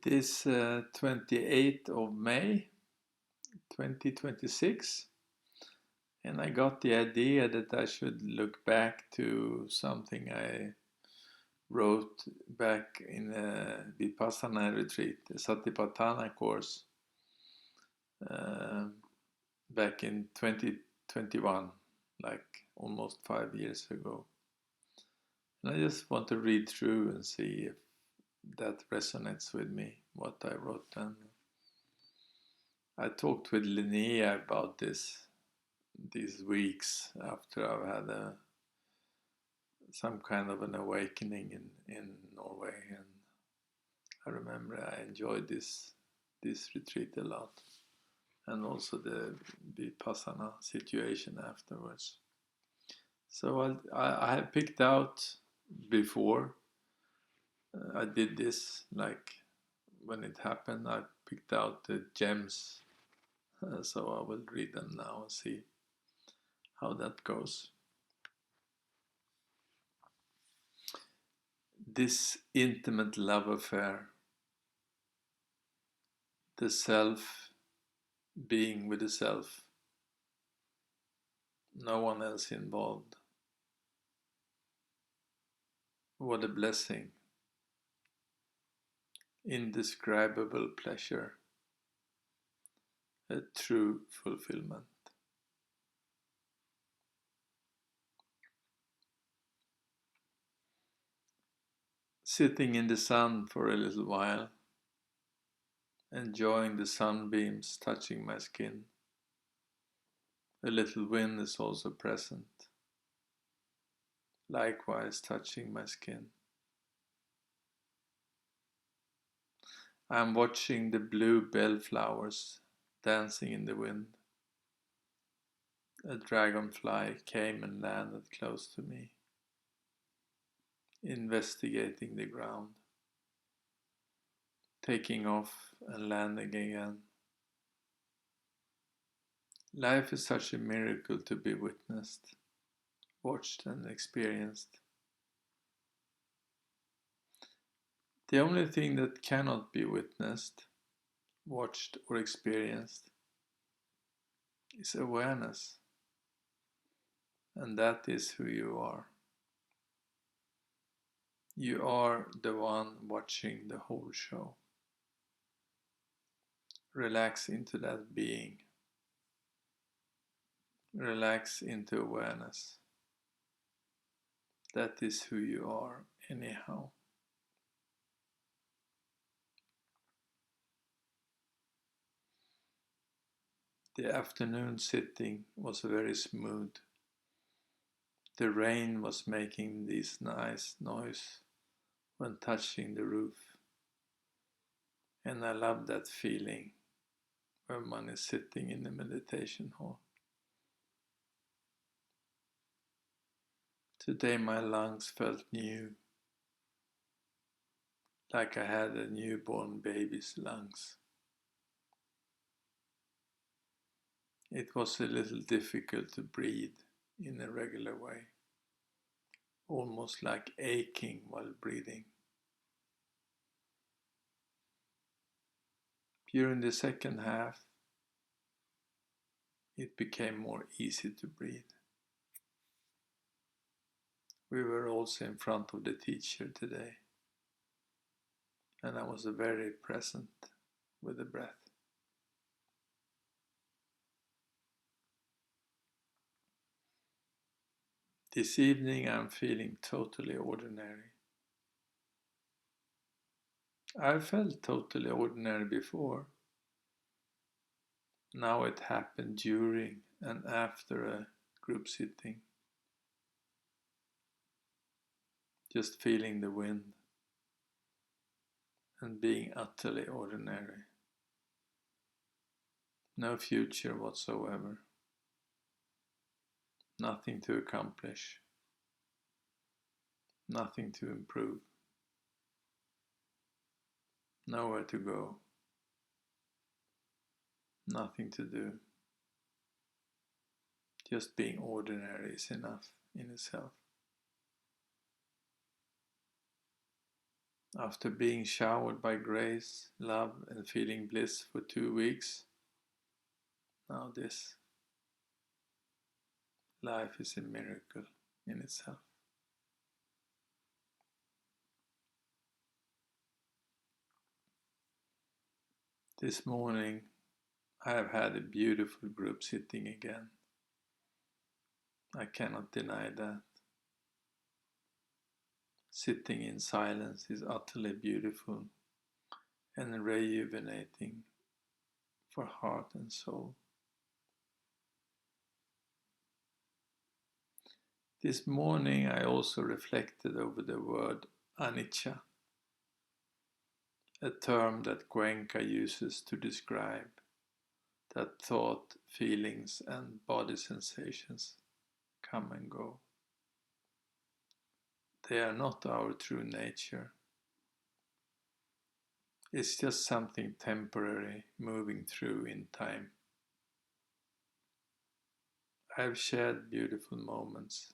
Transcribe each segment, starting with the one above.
It is 28th of May 2026, and I got the idea that I should look back to something I wrote back in a Vipassana retreat, the Satipatthana course, back in 2021, like almost 5 years ago. And I just want to read through and see if that resonates with me, what I wrote then. I talked with Linnea about these weeks after I've had some kind of an awakening in Norway, and I remember I enjoyed this retreat a lot, and also the Vipassana situation afterwards. So I have picked out before I did this, like when it happened, I picked out the gems, so I will read them now and see how that goes. This intimate love affair, the self being with the self, no one else involved. What a blessing, indescribable pleasure, a true fulfillment. Sitting in the sun for a little while, enjoying the sunbeams touching my skin. A little wind is also present, likewise touching my skin. I am watching the blue bellflowers dancing in the wind. A dragonfly came and landed close to me, investigating the ground, taking off and landing again. Life is such a miracle to be witnessed, watched and experienced. The only thing that cannot be witnessed, watched or experienced is awareness, and that is who you are. You are the one watching the whole show. Relax into that being. Relax into awareness. That is who you are anyhow. The afternoon sitting was very smooth. The rain was making this nice noise when touching the roof. And I love that feeling when one is sitting in the meditation hall. Today my lungs felt new, like I had a newborn baby's lungs. It was a little difficult to breathe in a regular way, almost like aching while breathing. During the second half, it became more easy to breathe. We were also in front of the teacher today, and I was very present with the breath. This evening I'm feeling totally ordinary. I felt totally ordinary before. Now it happened during and after a group sitting. Just feeling the wind and being utterly ordinary. No future whatsoever. Nothing to accomplish. Nothing to improve. Nowhere to go. Nothing to do. Just being ordinary is enough in itself. After being showered by grace, love, and feeling bliss for 2 weeks, now this life is a miracle in itself. This morning I have had a beautiful group sitting again. I cannot deny that. Sitting in silence is utterly beautiful and rejuvenating for heart and soul. This morning I also reflected over the word anicca, a term that Cuenca uses to describe that thought, feelings, and body sensations come and go. They are not our true nature. It's just something temporary moving through in time. I have shared beautiful moments,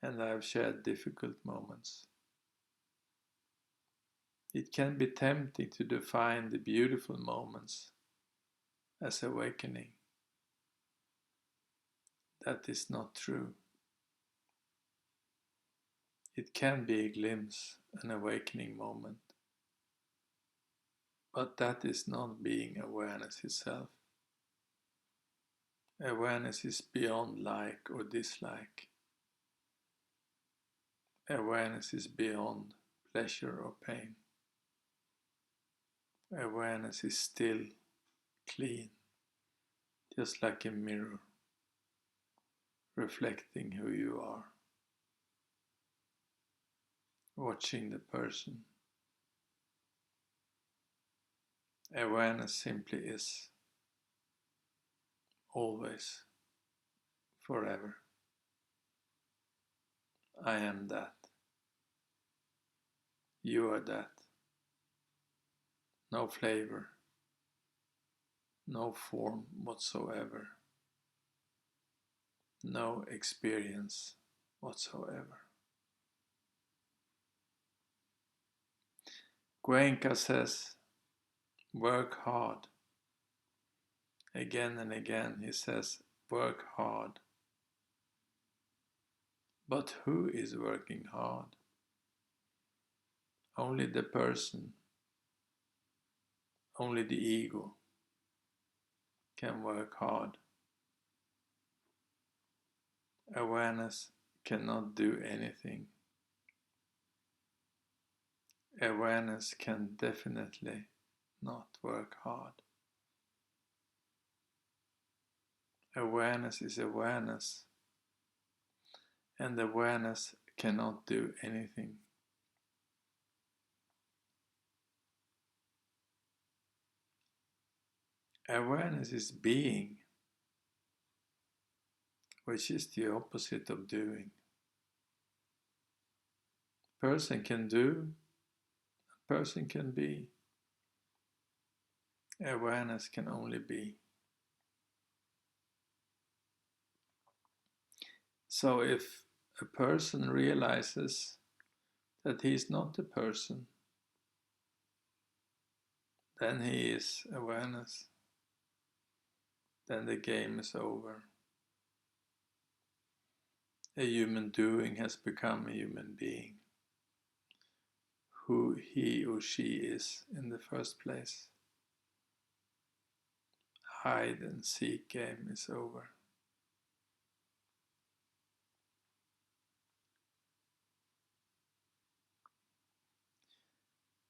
and I have shared difficult moments. It can be tempting to define the beautiful moments as awakening. That is not true. It can be a glimpse, an awakening moment, but that is not being awareness itself. Awareness is beyond like or dislike. Awareness is beyond pleasure or pain. Awareness is still, clean, just like a mirror, reflecting who you are, watching the person. Awareness simply is, always, forever. I am that. You are that. No flavor, no form whatsoever, no experience whatsoever. Cuenca says, work hard. Again and again he says, work hard. But who is working hard? Only the person, only the ego can work hard. Awareness cannot do anything. Awareness can definitely not work hard. Awareness is awareness, and awareness cannot do anything. Awareness is being, which is the opposite of doing. Person can do, a person can be. Awareness can only be. So if a person realizes that he is not a person, then he is awareness. Then the game is over. A human doing has become a human being, who he or she is in the first place. Hide and seek game is over.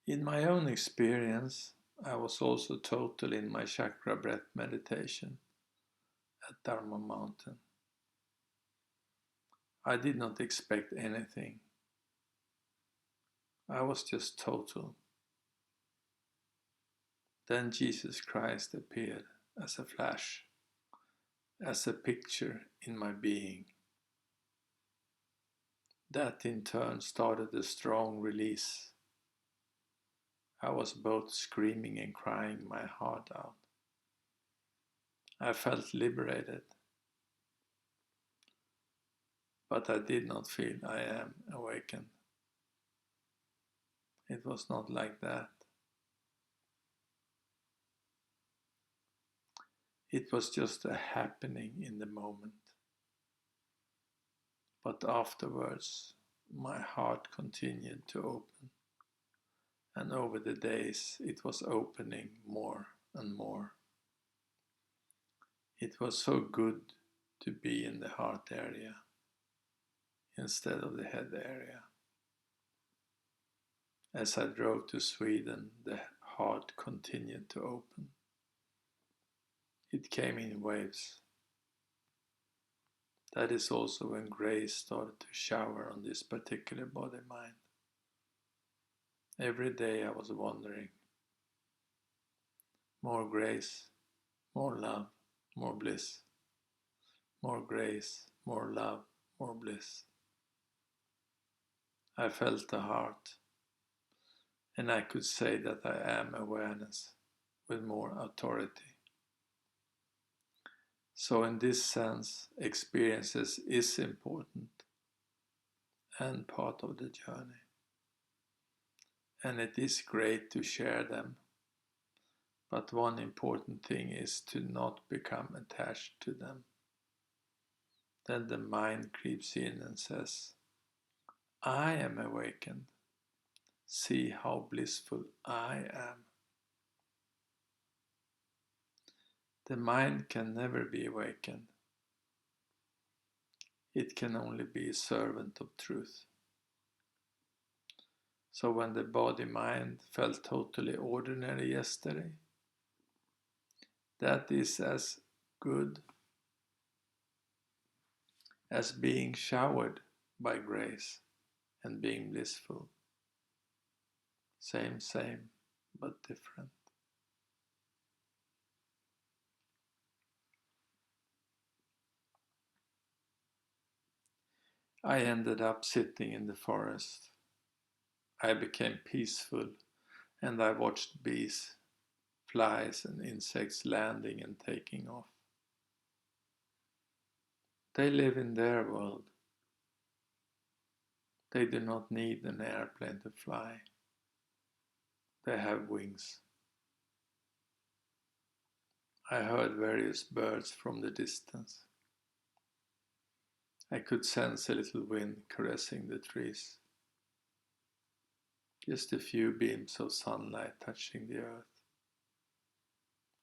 In my own experience, I was also total in my chakra breath meditation at Dharma Mountain. I did not expect anything. I was just total. Then Jesus Christ appeared as a flash, as a picture in my being. That in turn started a strong release. I was both screaming and crying my heart out. I felt liberated, but I did not feel I am awakened. It was not like that. It was just a happening in the moment. But afterwards, my heart continued to open. And over the days, it was opening more and more. It was so good to be in the heart area instead of the head area. As I drove to Sweden, the heart continued to open. It came in waves. That is also when grace started to shower on this particular body-mind. Every day I was wondering, more grace, more love, more bliss. More grace, more love, more bliss. I felt the heart, and I could say that I am awareness with more authority. So in this sense, experiences is important and part of the journey. And it is great to share them. But one important thing is to not become attached to them. Then the mind creeps in and says, I am awakened. See how blissful I am. The mind can never be awakened. It can only be a servant of truth. So when the body-mind felt totally ordinary yesterday, that is as good as being showered by grace and being blissful. Same, but different. I ended up sitting in the forest. I became peaceful and I watched bees, flies and insects landing and taking off. They live in their world. They do not need an airplane to fly. They have wings. I heard various birds from the distance. I could sense a little wind caressing the trees. Just a few beams of sunlight touching the earth,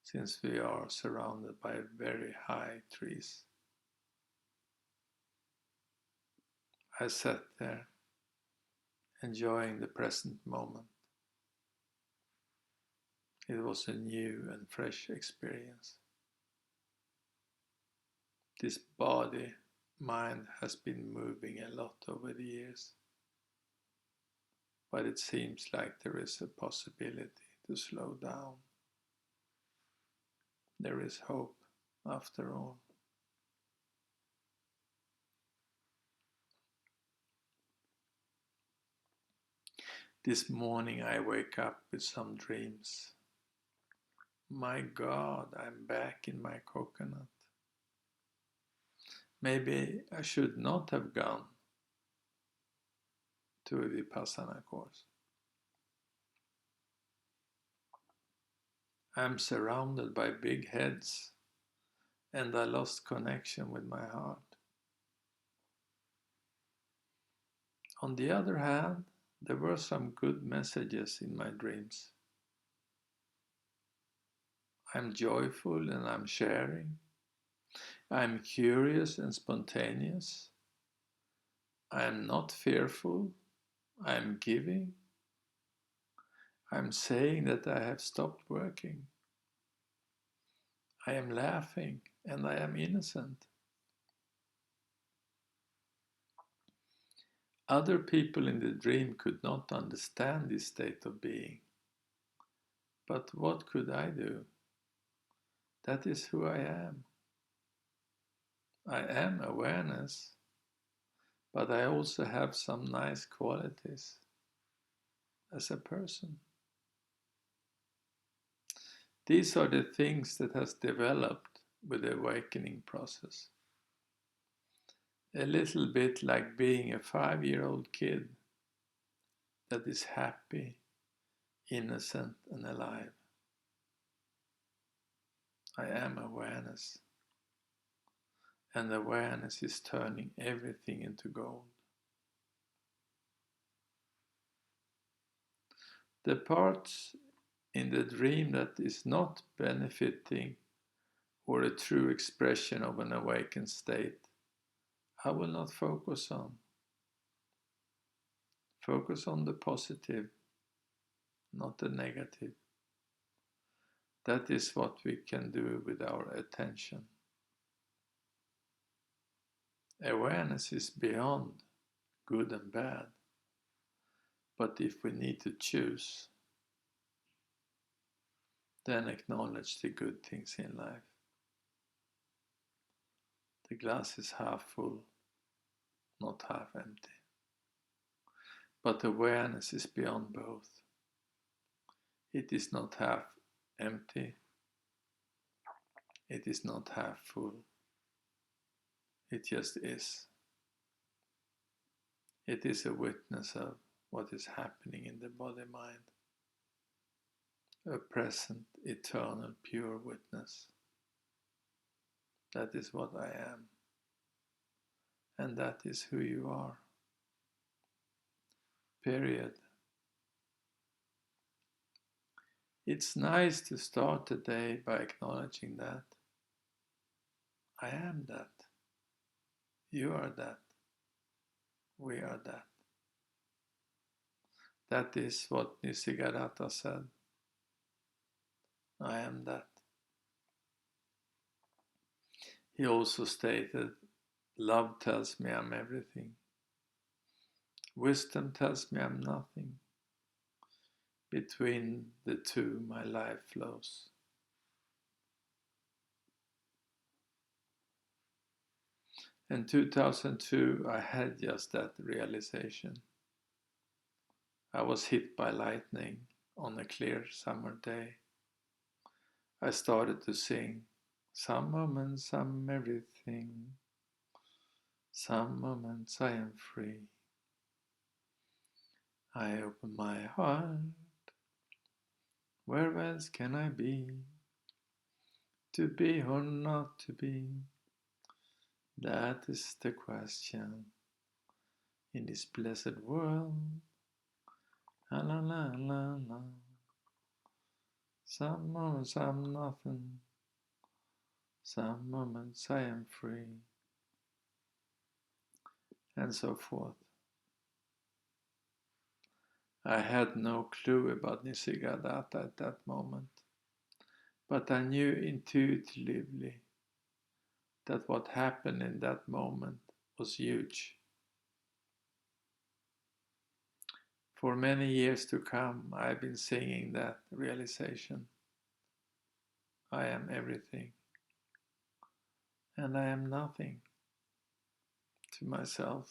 since we are surrounded by very high trees. I sat there, enjoying the present moment. It was a new and fresh experience. This body, mind has been moving a lot over the years, but it seems like there is a possibility to slow down. There is hope after all. This morning I wake up with some dreams. My God, I'm back in my coconut. Maybe I should not have gone to a Vipassana course. I'm surrounded by big heads and I lost connection with my heart. On the other hand, there were some good messages in my dreams. I'm joyful and I'm sharing. I'm curious and spontaneous. I'm not fearful. I'm giving. I'm saying that I have stopped working. I am laughing and I am innocent. Other people in the dream could not understand this state of being. But what could I do? That is who I am. I am awareness, but I also have some nice qualities as a person. These are the things that has developed with the awakening process. A little bit like being a 5-year-old kid that is happy, innocent and alive. I am awareness, and awareness is turning everything into gold. The parts in the dream that is not benefiting or a true expression of an awakened state, I will not focus on. Focus on the positive, not the negative. That is what we can do with our attention. Awareness is beyond good and bad, but if we need to choose, then acknowledge the good things in life. The glass is half full, not half empty. But awareness is beyond both. It is not half empty. It is not half full. It just is. It is a witness of what is happening in the body-mind. A present, eternal, pure witness. That is what I am. And that is who you are. Period. It's nice to start the day by acknowledging that. I am that. You are that. We are that. That is what Nisargadatta said. I am that. He also stated, love tells me I'm everything. Wisdom tells me I'm nothing. Between the two, my life flows. In 2002, I had just that realization. I was hit by lightning on a clear summer day. I started to sing, some moments I'm everything, some moments I am free. I open my heart, where else can I be? To be or not to be, that is the question in this blessed world. La la la la la. Some moments I'm nothing, some moments I am free, and so forth. I had no clue about Nisargadatta at that moment, but I knew intuitively that what happened in that moment was huge. For many years to come, I've been singing that realization. I am everything, and I am nothing, to myself,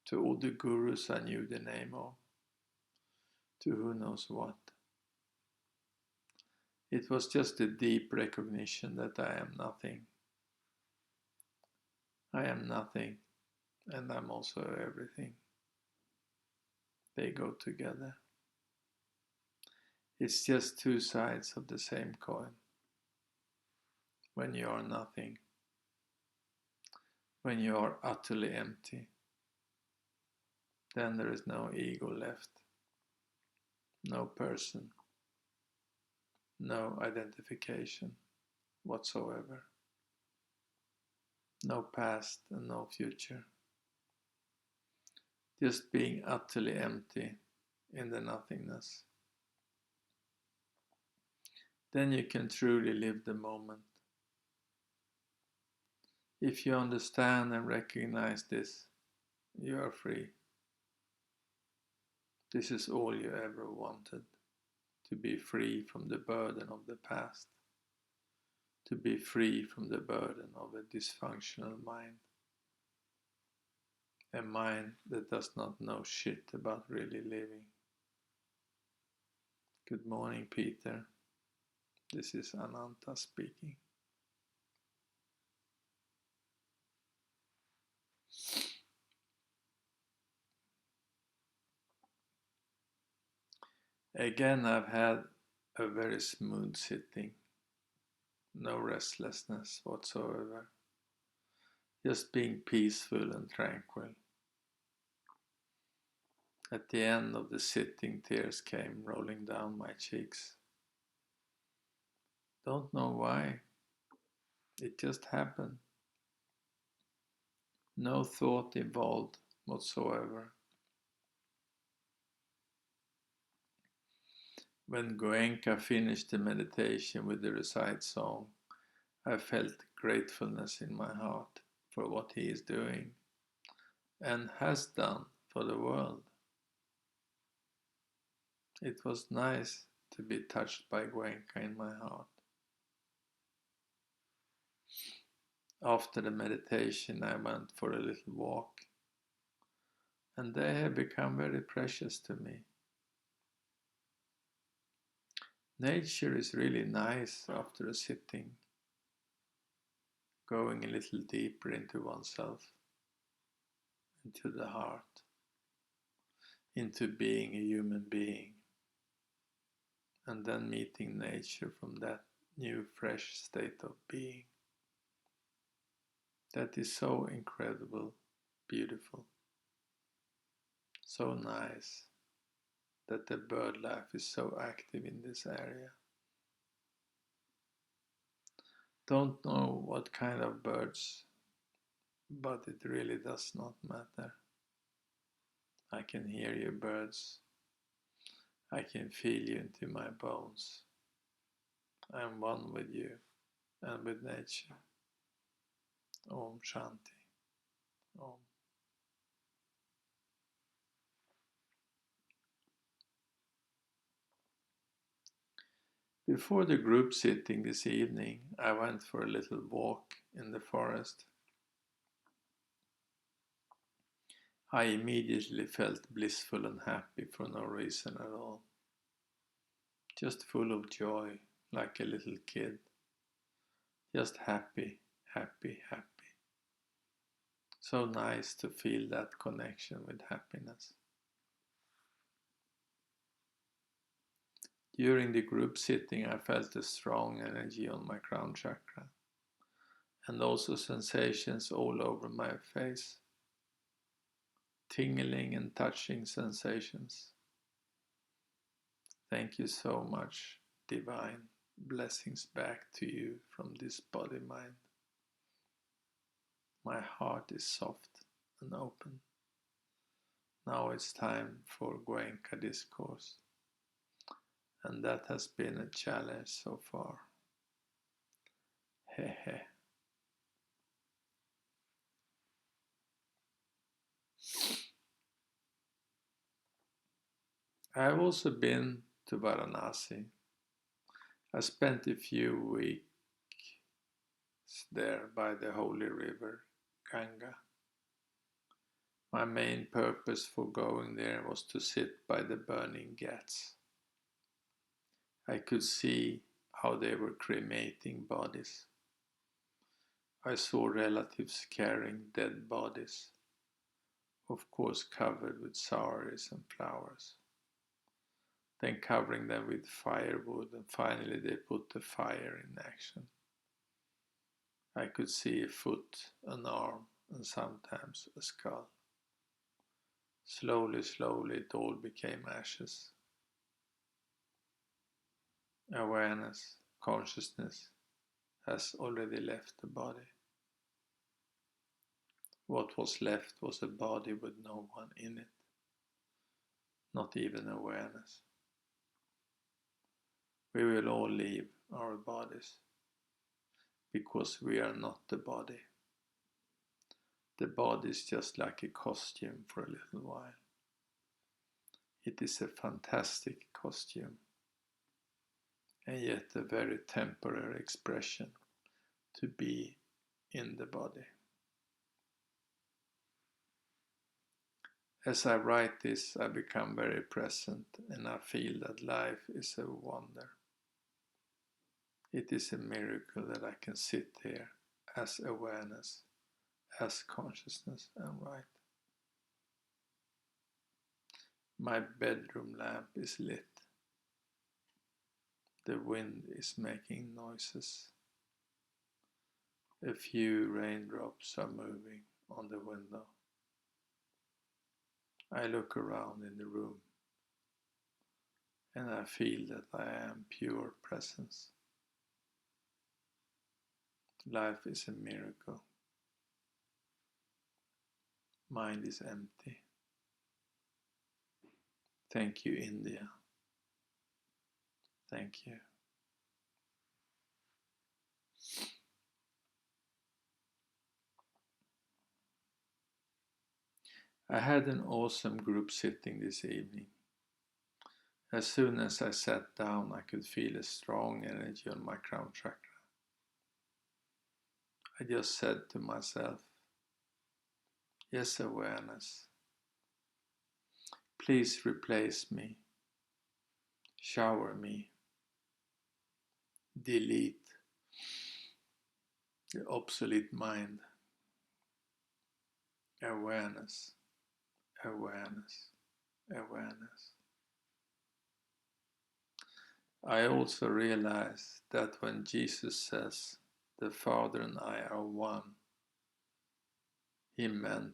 to all the gurus I knew the name of, to who knows what. It was just a deep recognition that I am nothing. I am nothing, and I'm also everything. They go together. It's just two sides of the same coin. When you are nothing, when you are utterly empty, then there is no ego left, no person, no identification whatsoever, no past and no future. Just being utterly empty in the nothingness. Then you can truly live the moment. If you understand and recognize this, you are free. This is all you ever wanted, to be free from the burden of the past, to be free from the burden of a dysfunctional mind, a mind that does not know shit about really living. Good morning, Peter. This is Ananta speaking. Again, I've had a very smooth sitting, no restlessness whatsoever, just being peaceful and tranquil. At the end of the sitting, tears came rolling down my cheeks. Don't know why, it just happened. No thought involved whatsoever. When Goenka finished the meditation with the recite song, I felt gratefulness in my heart for what he is doing and has done for the world. It was nice to be touched by Goenka in my heart. After the meditation, I went for a little walk, and they have become very precious to me. Nature is really nice after a sitting, going a little deeper into oneself, into the heart, into being a human being, and then meeting nature from that new, fresh state of being. That is so incredible, beautiful, so nice that the bird life is so active in this area. Don't know what kind of birds, but it really does not matter. I can hear you, birds. I can feel you into my bones. I am one with you and with nature. Om Shanti. Om. Before the group sitting this evening, I went for a little walk in the forest. I immediately felt blissful and happy for no reason at all. Just full of joy, like a little kid. Just happy, happy, happy. So nice to feel that connection with happiness. During the group sitting, I felt a strong energy on my crown chakra and also sensations all over my face. Tingling and touching sensations. Thank you so much, Divine. Blessings back to you from this body-mind. My heart is soft and open. Now it's time for Goenka discourse, and that has been a challenge so far. Hehe. I have also been to Varanasi. I spent a few weeks there by the holy river Ganga. My main purpose for going there was to sit by the burning ghats. I could see how they were cremating bodies. I saw relatives carrying dead bodies, of course covered with saris and flowers, then covering them with firewood, and finally they put the fire in action. I could see a foot, an arm, and sometimes a skull. Slowly, slowly it all became ashes. Awareness, consciousness has already left the body. What was left was a body with no one in it, not even awareness. We will all leave our bodies, because we are not the body. The body is just like a costume for a little while. It is a fantastic costume, and yet a very temporary expression to be in the body. As I write this, I become very present, and I feel that life is a wonder. It is a miracle that I can sit here as awareness, as consciousness, and write. My bedroom lamp is lit. The wind is making noises. A few raindrops are moving on the window. I look around in the room and I feel that I am pure presence. Life is a miracle. Mind is empty. Thank you, India. Thank you. I had an awesome group sitting this evening. As soon as I sat down, I could feel a strong energy on my crown chakra. I just said to myself, yes, awareness. Please replace me, shower me, delete the obsolete mind. Awareness, awareness, awareness. I also realize that when Jesus says, the Father and I are one, he meant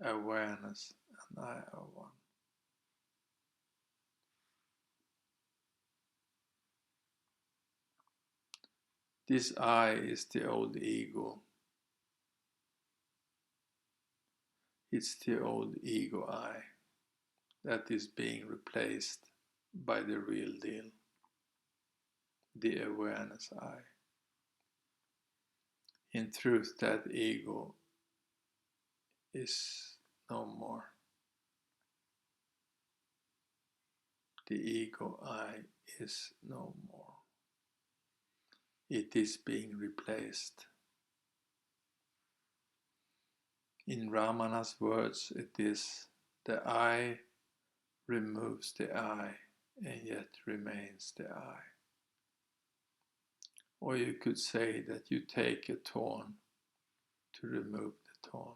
awareness and I are one. This I is the old ego. It's the old ego I that is being replaced by the real deal, the awareness I. In truth, that ego is no more. The ego I is no more. It is being replaced. In Ramana's words, it is the I removes the I and yet remains the I. Or you could say that you take a thorn to remove the thorn.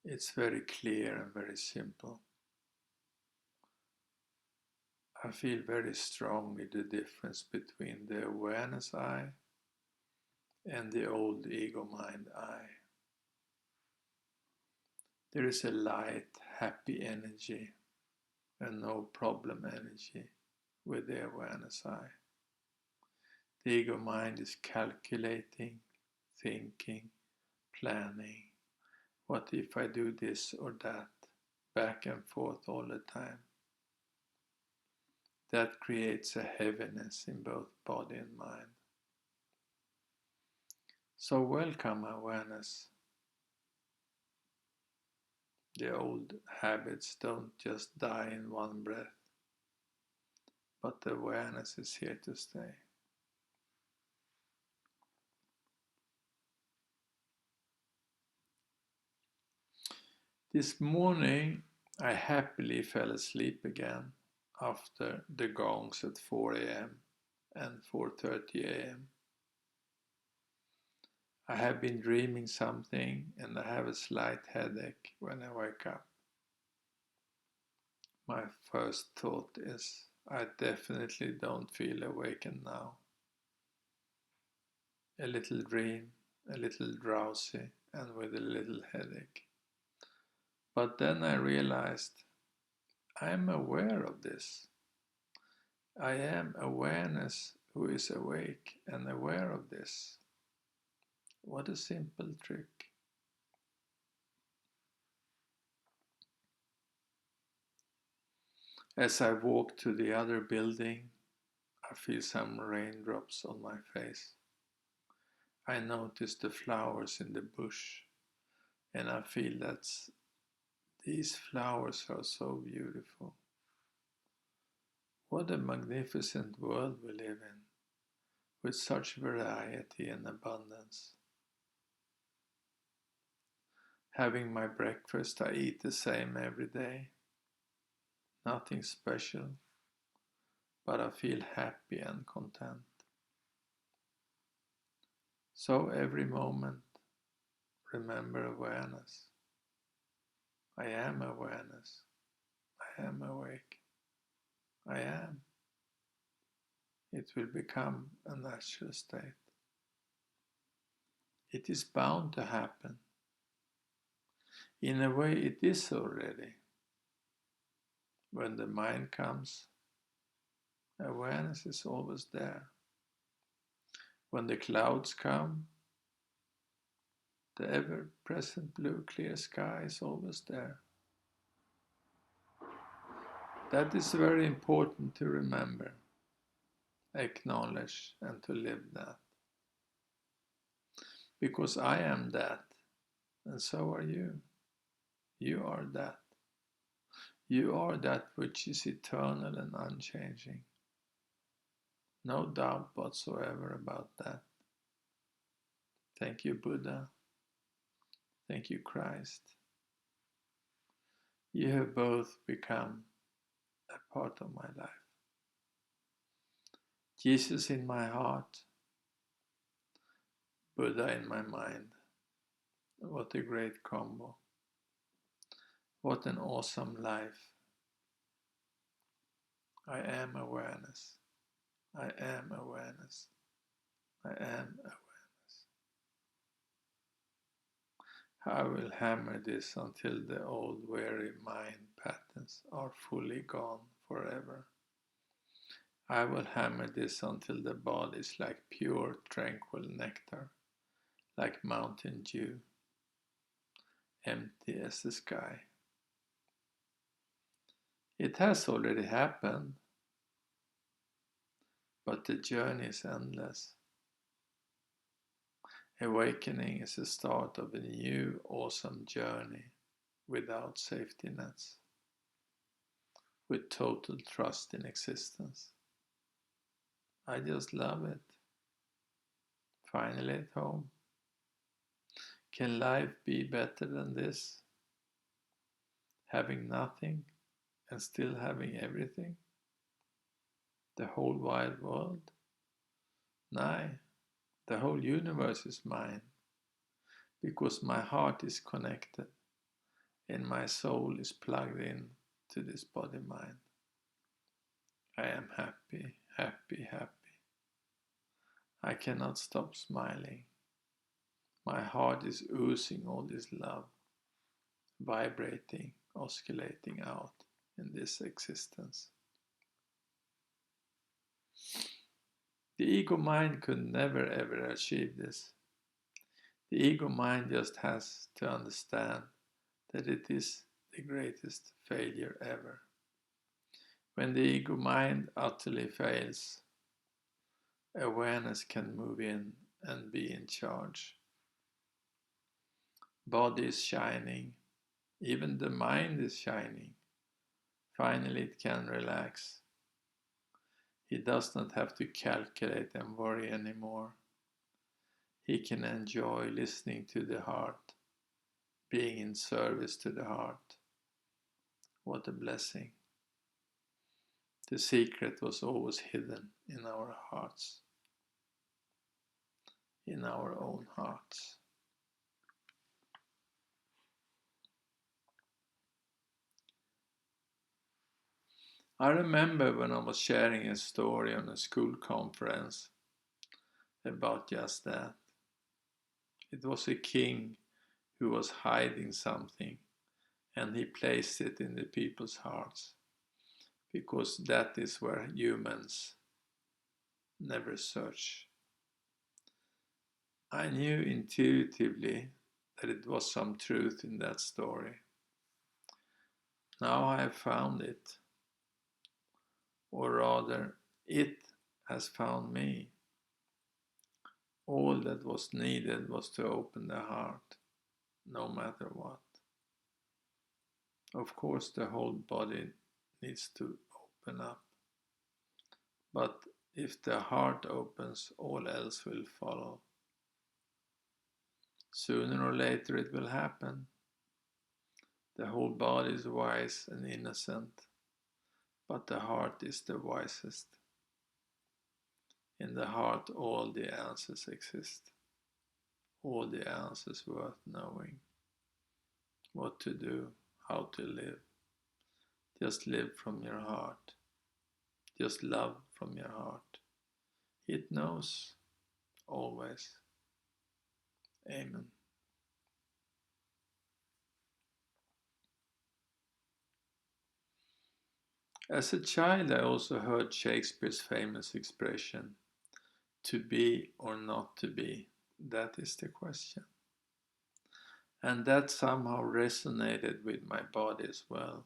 It's very clear and very simple. I feel very strongly the difference between the awareness I and the old ego mind I. There is a light, happy energy and no problem energy with the awareness I. The ego mind is calculating, thinking, planning. What if I do this or that? Back and forth all the time. That creates a heaviness in both body and mind. So welcome awareness. The old habits don't just die in one breath, but the awareness is here to stay. This morning I happily fell asleep again after the gongs at 4 a.m. and 4:30 a.m. I have been dreaming something and I have a slight headache when I wake up. My first thought is, I definitely don't feel awakened now. A little dream, a little drowsy, and with a little headache. But then I realized, I am aware of this. I am awareness who is awake and aware of this. What a simple trick. As I walk to the other building, I feel some raindrops on my face. I notice the flowers in the bush and I feel that these flowers are so beautiful. What a magnificent world we live in, with such variety and abundance. Having my breakfast, I eat the same every day. Nothing special, but I feel happy and content. So every moment, remember awareness. I am awareness. I am awake. I am. It will become a natural state. It is bound to happen. In a way, it is already. When the mind comes, awareness is always there. When the clouds come, the ever-present blue clear sky is always there. That is very important to remember, acknowledge, and to live that. Because I am that, and so are you. You are that. You are that which is eternal and unchanging. No doubt whatsoever about that. Thank you, Buddha. Thank you, Christ. You have both become a part of my life. Jesus in my heart, Buddha in my mind. What a great combo. What an awesome life. I am awareness. I am awareness. I am awareness. I will hammer this until the old weary mind patterns are fully gone forever. I will hammer this until the body is like pure, tranquil nectar, like mountain dew, empty as the sky. It has already happened, but the journey is endless. Awakening is the start of a new, awesome journey without safety nets, with total trust in existence. I just love it. Finally at home. Can life be better than this? Having nothing and still having everything? The whole wide world? Nay, the whole universe is mine, because my heart is connected and my soul is plugged in to this body-mind. I am happy, happy, happy. I cannot stop smiling. My heart is oozing all this love, vibrating, oscillating out in this existence. The ego mind could never ever achieve this. The ego mind just has to understand that it is the greatest failure ever. When the ego mind utterly fails, awareness can move in and be in charge. Body is shining, even the mind is shining. Finally it can relax. He does not have to calculate and worry anymore. He can enjoy listening to the heart, being in service to the heart. What a blessing. The secret was always hidden in our hearts, in our own hearts. I remember when I was sharing a story on a school conference about just that. It was a king who was hiding something, and he placed it in the people's hearts, because that is where humans never search. I knew intuitively that it was some truth in that story. Now I have found it, or rather, it has found me. All that was needed was to open the heart, no matter what. Of course, the whole body needs to open up. But if the heart opens, all else will follow. Sooner or later it will happen. The whole body is wise and innocent, but the heart is the wisest. In the heart all the answers exist. All the answers worth knowing. What to do, how to live. Just live from your heart. Just love from your heart. It knows always. Amen. As a child, I also heard Shakespeare's famous expression, to be or not to be, that is the question. And that somehow resonated with my body as well.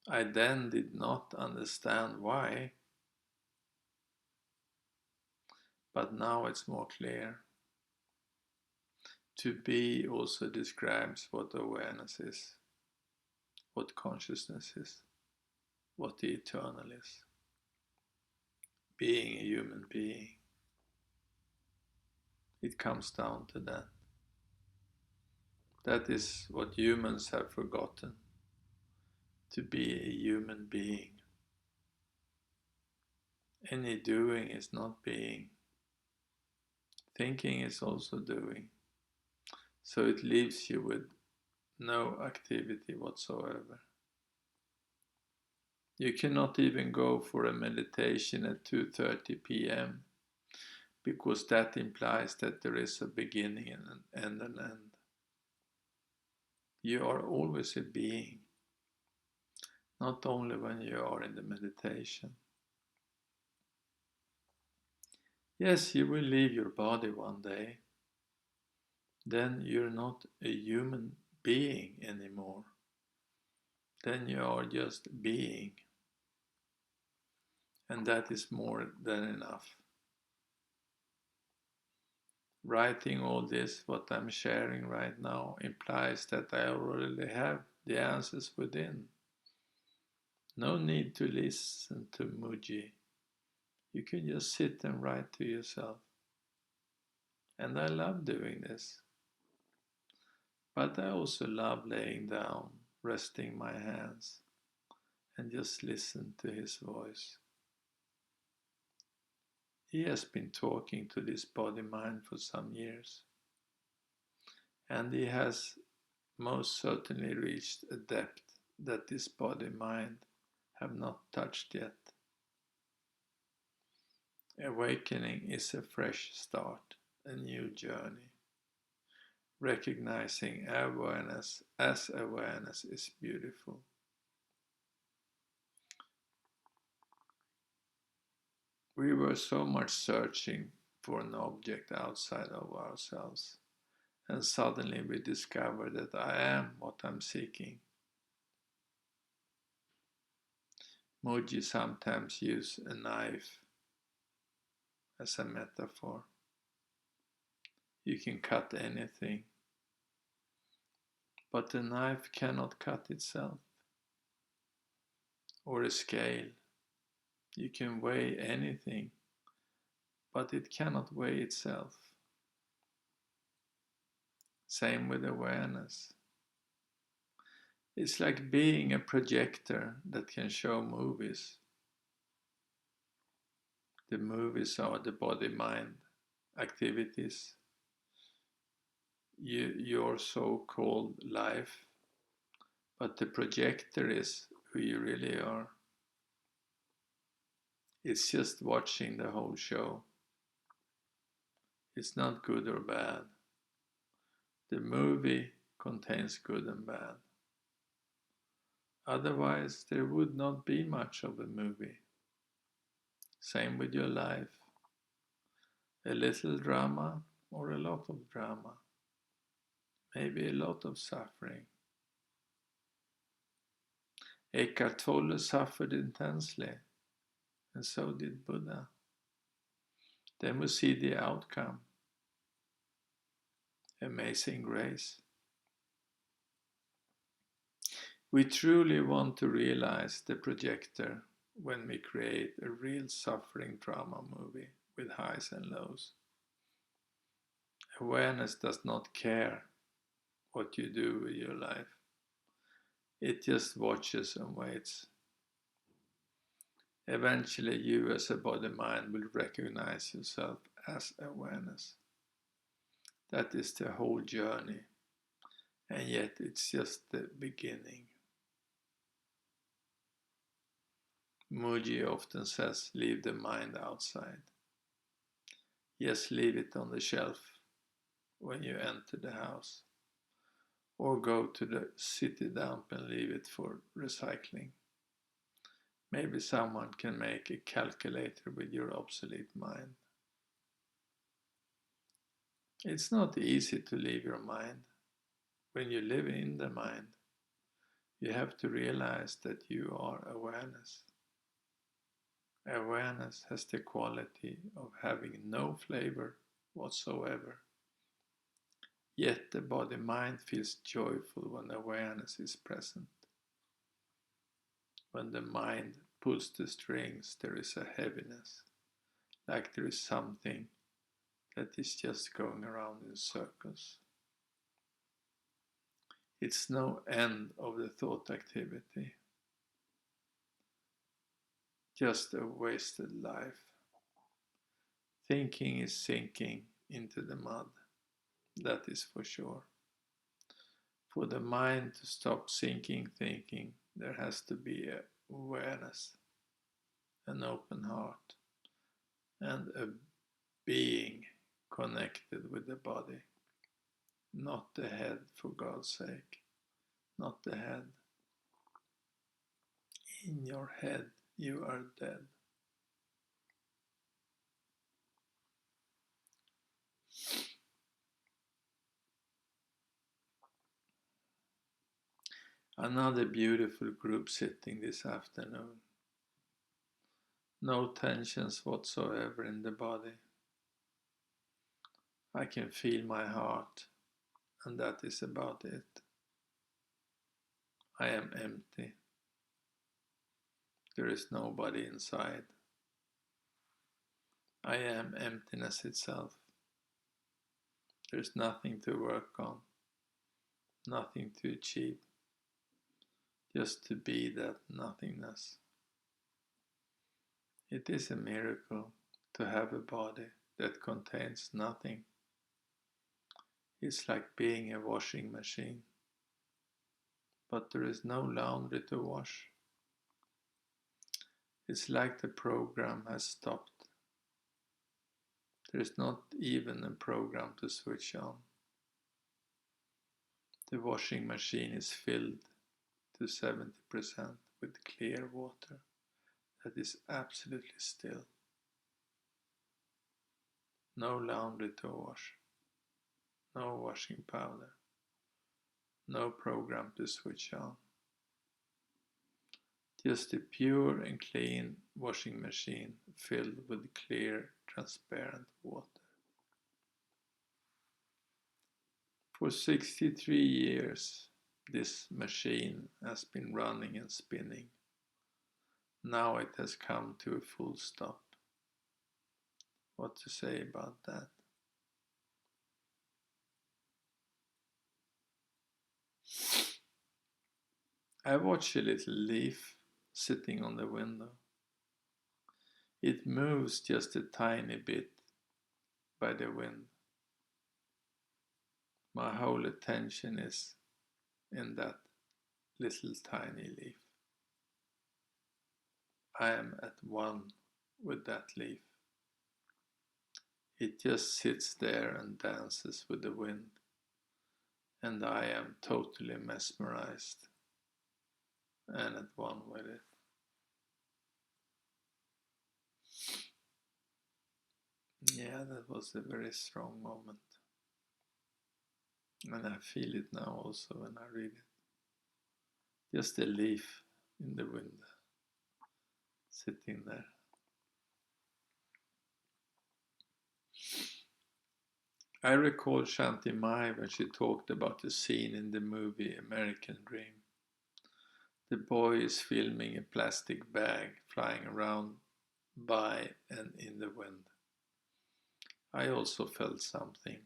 I then did not understand why, but now it's more clear. To be also describes what awareness is, what consciousness is, what the eternal is. Being a human being. It comes down to that. That is what humans have forgotten. To be a human being. Any doing is not being. Thinking is also doing. So it leaves you with no activity whatsoever. You cannot even go for a meditation at 2:30 p.m. because that implies that there is a beginning and an end. You are always a being, not only when you are in the meditation. Yes, you will leave your body one day. Then you're not a human being anymore. Then you are just being. And that is more than enough. Writing all this, what I'm sharing right now, implies that I already have the answers within. No need to listen to Muji. You can just sit and write to yourself. And I love doing this. But I also love laying down, resting my hands, and just listen to his voice. He has been talking to this body-mind for some years. And he has most certainly reached a depth that this body-mind have not touched yet. Awakening is a fresh start, a new journey. Recognizing awareness as awareness is beautiful. We were so much searching for an object outside of ourselves, and suddenly we discover that I am what I'm seeking. Moji sometimes use a knife as a metaphor. You can cut anything, but the knife cannot cut itself. Or a scale. You can weigh anything, but it cannot weigh itself. Same with awareness. It's like being a projector that can show movies. The movies are the body-mind activities. Your so-called life, but the projector is who you really are. It's just watching the whole show. It's not good or bad. The movie contains good and bad. Otherwise, there would not be much of a movie. Same with your life. A little drama or a lot of drama. Maybe a lot of suffering. Eckhart Tolle suffered intensely, and so did Buddha. Then we see the outcome. Amazing grace. We truly want to realize the projector when we create a real suffering drama movie with highs and lows. Awareness does not care what you do with your life. It just watches and waits. Eventually you as a body-mind will recognize yourself as awareness. That is the whole journey, and yet it's just the beginning. Muji often says, leave the mind outside. Just leave it on the shelf when you enter the house. Or go to the city dump and leave it for recycling. Maybe someone can make a calculator with your obsolete mind. It's not easy to leave your mind. When you live in the mind, you have to realize that you are awareness. Awareness has the quality of having no flavor whatsoever. Yet the body-mind feels joyful when awareness is present. When the mind pulls the strings, there is a heaviness, like there is something that is just going around in circles. It's no end of the thought activity, just a wasted life. Thinking is sinking into the mud, that is for sure. For the mind to stop sinking thinking, there has to be awareness, an open heart, and a being connected with the body. Not the head, for God's sake. Not the head. In your head, you are dead. Another beautiful group sitting this afternoon. No tensions whatsoever in the body. I can feel my heart, and that is about it. I am empty. There is nobody inside. I am emptiness itself. There is nothing to work on, nothing to achieve, just to be that nothingness. It is a miracle to have a body that contains nothing. It's like being a washing machine, but there is no laundry to wash. It's like the program has stopped. There is not even a program to switch on. The washing machine is filled to 70% with clear water that is absolutely still. No laundry to wash, no washing powder, no program to switch on. Just a pure and clean washing machine filled with clear, transparent water. For 63 years, this machine has been running and spinning. Now it has come to a full stop. What to say about that? I watch a little leaf sitting on the window. It moves just a tiny bit by the wind. My whole attention is in that little tiny leaf. I am at one with that leaf. It just sits there and dances with the wind, and I am totally mesmerized and at one with it. Yeah, that was a very strong moment. And I feel it now also when I read it. Just a leaf in the wind, sitting there. I recall Shanti Mai when she talked about the scene in the movie American Dream. The boy is filming a plastic bag flying around by and in the wind. I also felt something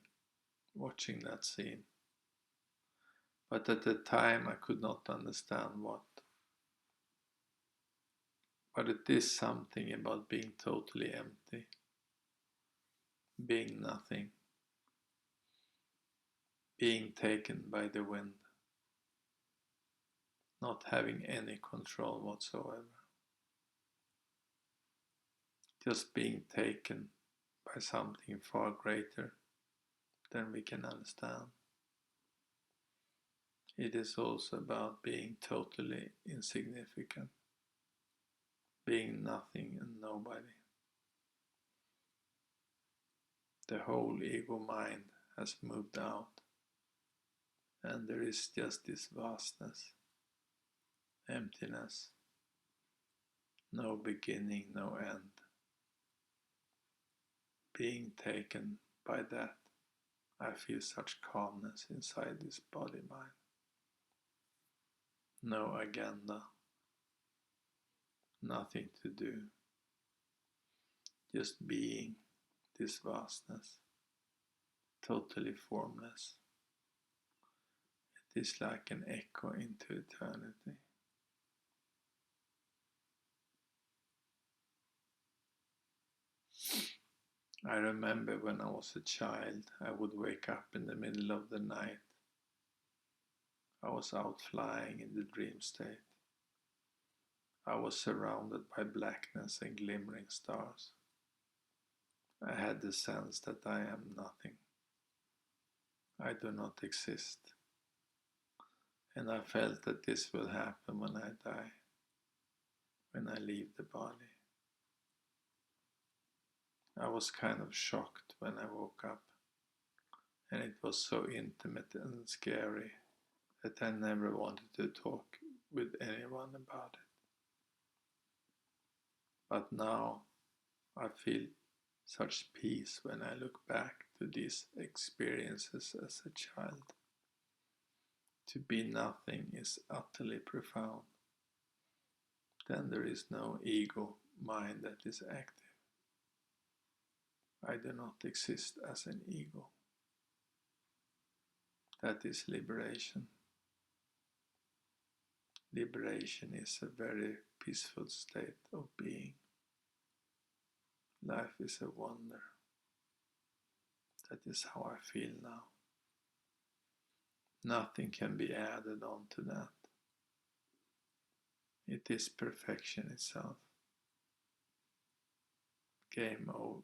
watching that scene, but at the time I could not understand what. But it is something about being totally empty, being nothing, being taken by the wind, not having any control whatsoever. just being taken by something far greater than we can understand. It is also about being totally insignificant, being nothing and nobody. The whole ego mind has moved out, and there is just this vastness, emptiness, no beginning, no end. Being taken by that, I feel such calmness inside this body-mind. No agenda, nothing to do, just being this vastness, totally formless. It is like an echo into eternity. I remember when I was a child, I would wake up in the middle of the night. I was out flying in the dream state. I was surrounded by blackness and glimmering stars. I had the sense that I am nothing. I do not exist. And I felt that this will happen when I die, when I leave the body. I was kind of shocked when I woke up, and it was so intimate and scary that I never wanted to talk with anyone about it. But now I feel such peace when I look back to these experiences as a child. To be nothing is utterly profound. Then there is no ego mind that is active. I do not exist as an ego. That is liberation. Liberation is a very peaceful state of being. Life is a wonder. That is how I feel now. Nothing can be added on to that. It is perfection itself. Game over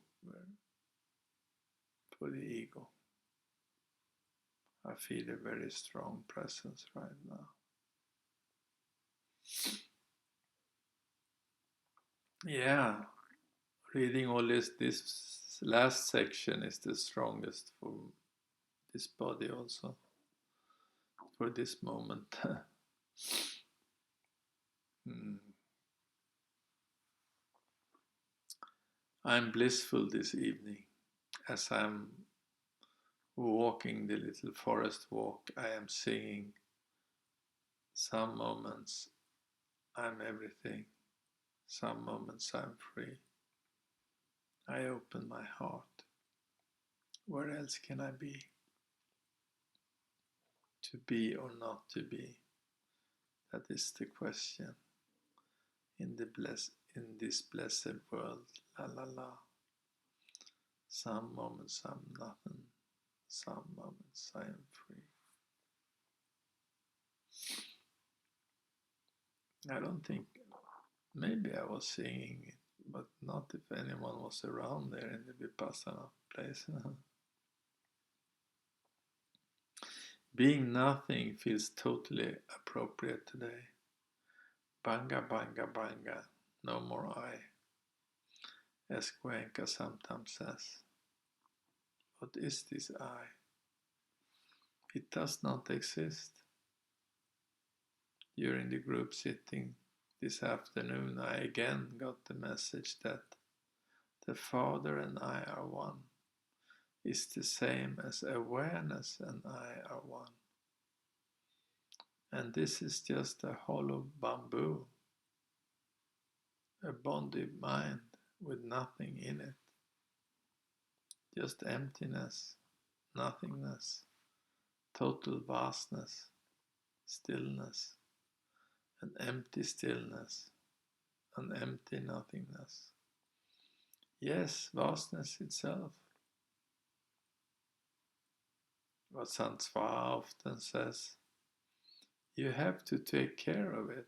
for the ego. I feel a very strong presence right now. Yeah, reading all this last section is the strongest for this body also, for this moment. I'm blissful this evening. As I'm walking the little forest walk, I am singing. Some moments I'm everything, some moments I'm free. I open my heart. Where else can I be? To be or not to be? That is the question. In this blessed world, la la la. Some moments I'm nothing, some moments I am free. I don't think, maybe I was singing it, but not if anyone was around there in the Vipassana place. Being nothing feels totally appropriate today. Banga, banga, banga, no more I, as Cuenca sometimes says. What is this I? It does not exist. During the group sitting this afternoon, I again got the message that the Father and I are one is the same as awareness and I are one. And this is just a hollow bamboo, a bonded mind with nothing in it, just emptiness, nothingness, total vastness, stillness, an empty stillness, an empty nothingness. Yes, vastness itself. What Sant Sva often says, you have to take care of it.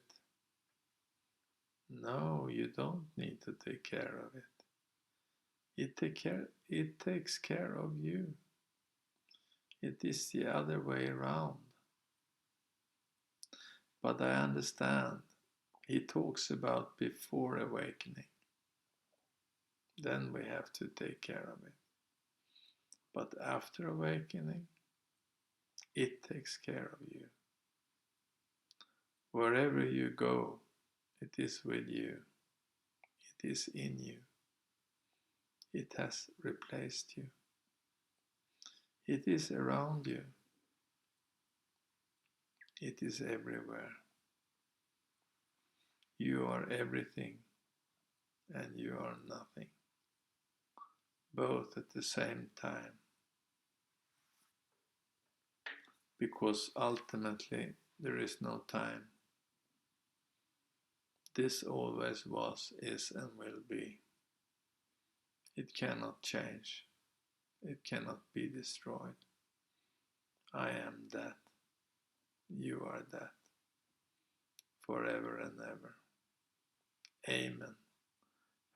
No, you don't need to take care of it. It takes care of you. It is the other way around. But I understand. He talks about before awakening. Then we have to take care of it. But after awakening, it takes care of you. Wherever you go, it is with you. It is in you. It has replaced you. It is around you. It is everywhere. You are everything and you are nothing, both at the same time. Because ultimately there is no time. This always was, is, and will be. It cannot change. It cannot be destroyed. I am that. You are that. Forever and ever. Amen.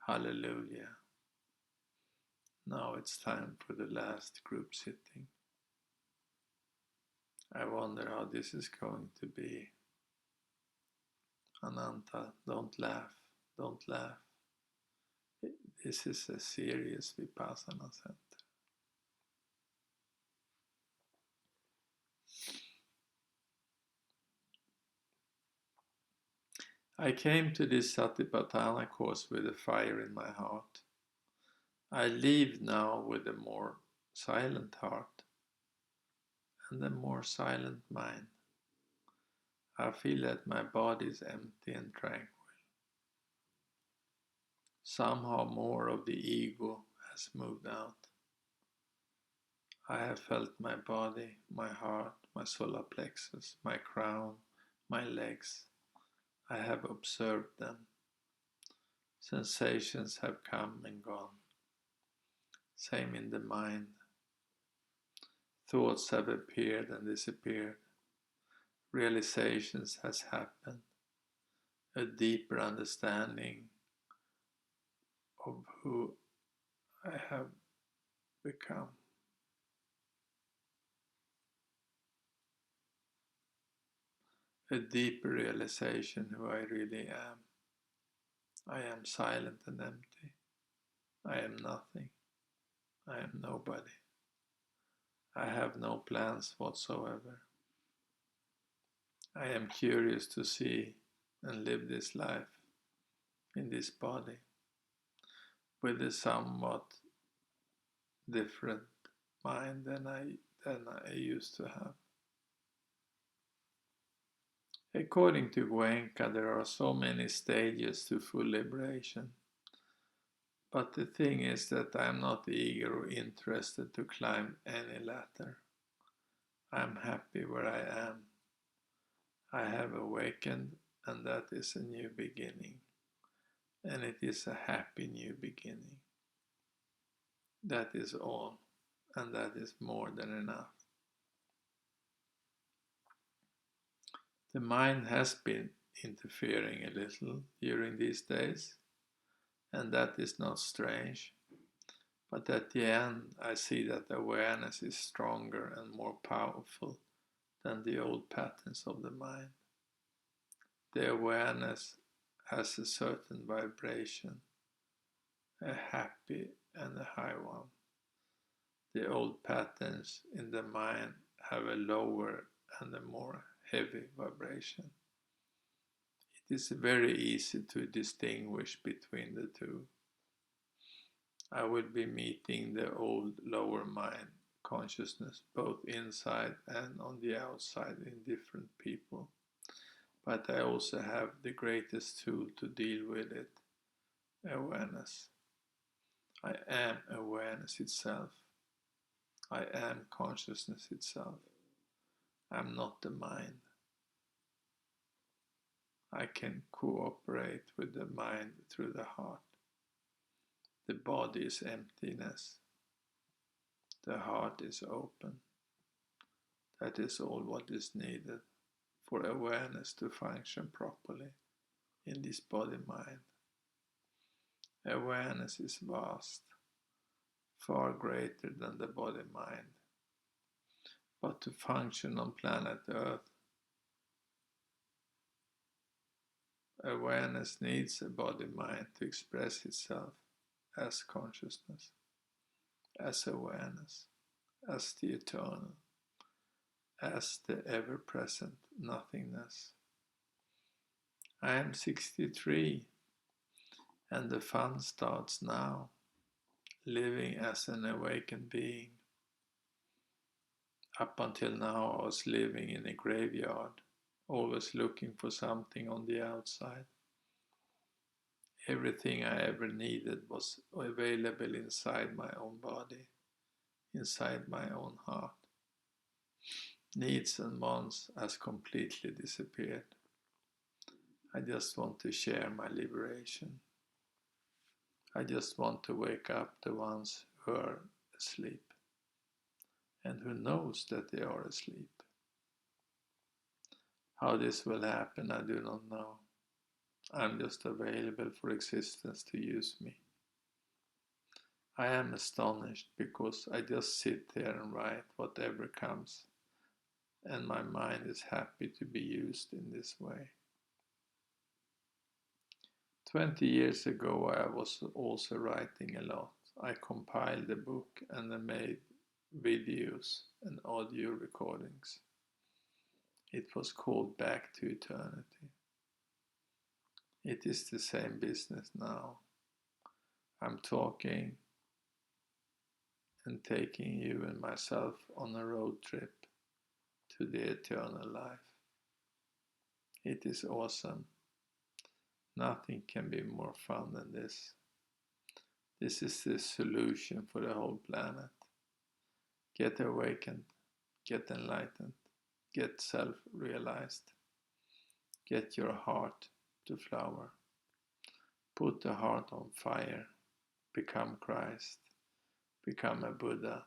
Hallelujah. Now it's time for the last group sitting. I wonder how this is going to be. Ananta, don't laugh. Don't laugh. This is a serious Vipassana center. I came to this Satipatthana course with a fire in my heart. I leave now with a more silent heart and a more silent mind. I feel that my body is empty and tranquil. Somehow more of the ego has moved out. I have felt my body, my heart, my solar plexus, my crown, my legs. I have observed them. Sensations have come and gone. Same in the mind. Thoughts have appeared and disappeared. Realizations has happened. A deeper understanding of who I have become. A deeper realization who I really am. I am silent and empty. I am nothing. I am nobody. I have no plans whatsoever. I am curious to see and live this life in this body with a somewhat different mind than I used to have. According to Goenka, there are so many stages to full liberation. But the thing is that I am not eager or interested to climb any ladder. I am happy where I am. I have awakened, and that is a new beginning. And it is a happy new beginning. That is all, and that is more than enough. The mind has been interfering a little during these days, and that is not strange. But at the end, I see that awareness is stronger and more powerful than the old patterns of the mind. The awareness has a certain vibration, a happy and a high one. The old patterns in the mind have a lower and a more heavy vibration. It is very easy to distinguish between the two. I will be meeting the old lower mind consciousness both inside and on the outside in different people. But I also have the greatest tool to deal with it, awareness. I am awareness itself. I am consciousness itself. I'm not the mind. I can cooperate with the mind through the heart. The body is emptiness. The heart is open. That is all what is needed for awareness to function properly in this body-mind. Awareness is vast. far greater than the body-mind. But to function on planet Earth, awareness needs a body-mind to express itself as consciousness, as awareness, as the eternal, as the ever-present nothingness. I am 63, and the fun starts now, living as an awakened being. Up until now I was living in a graveyard, always looking for something on the outside. Everything I ever needed was available inside my own body, inside my own heart. Needs and wants has completely disappeared. I just want to share my liberation. I just want to wake up the ones who are asleep, and who knows that they are asleep. How this will happen, I do not know. I'm just available for existence to use me. I am astonished because I just sit there and write whatever comes, and my mind is happy to be used in this way. 20 years ago I was also writing a lot. I compiled a book and I made videos and audio recordings. It was called Back to Eternity. It is the same business now. I'm talking and taking you and myself on a road trip to the eternal life. It is awesome. Nothing can be more fun than this. This is the solution for the whole planet. Get awakened, get enlightened, get self-realized. Get your heart to flower. Put the heart on fire. Become Christ. Become a Buddha.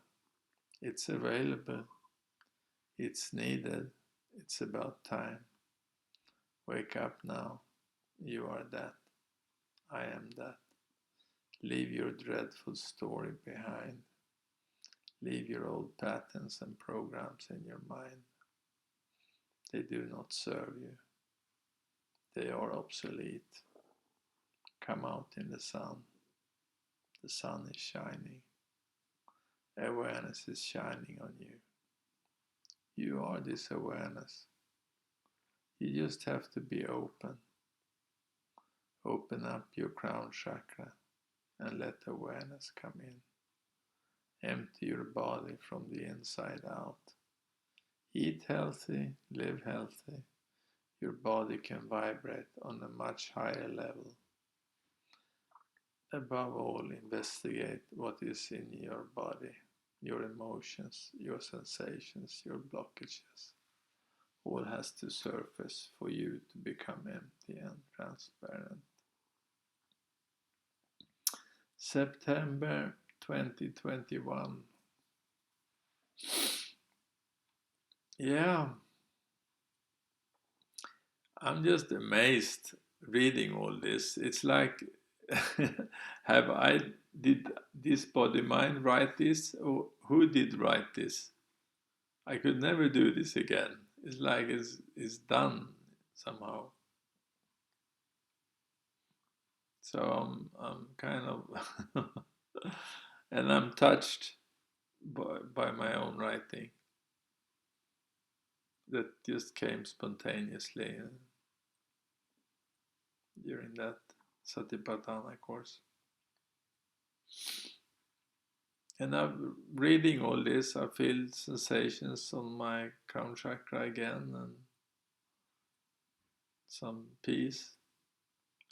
It's available. It's needed. It's about time. Wake up now. You are that. I am that. Leave your dreadful story behind. Leave your old patterns and programs in your mind. They do not serve you. They are obsolete. Come out in the sun. The sun is shining. Awareness is shining on you. You are this awareness. You just have to be open. Open up your crown chakra and let awareness come in. Empty your body from the inside out. Eat healthy, live healthy. Your body can vibrate on a much higher level. Above all, investigate what is in your body, your emotions, your sensations, your blockages. All has to surface for you to become empty and transparent. September 2021. Yeah, I'm just amazed reading all this. It's like, did this body mind write this? Or who did write this? I could never do this again. It's like it's done somehow. So I'm kind of, and I'm touched by my own writing. That just came spontaneously during that Satipatthana course. And I'm reading all this, I feel sensations on my crown chakra again, and some peace.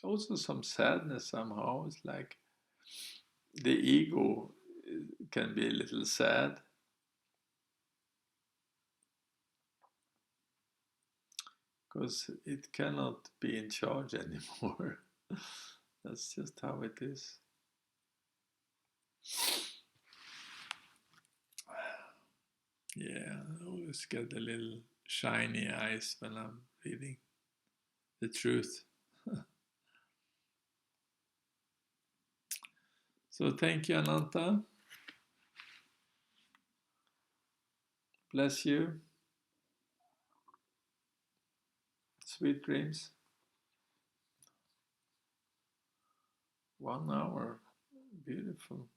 Also some sadness somehow. It's like the ego can be a little sad. Because it cannot be in charge anymore. That's just how it is. Yeah, I always get a little shiny eyes when I'm reading the truth. So thank you, Ananta. Bless you. Sweet dreams. 1 hour. Beautiful.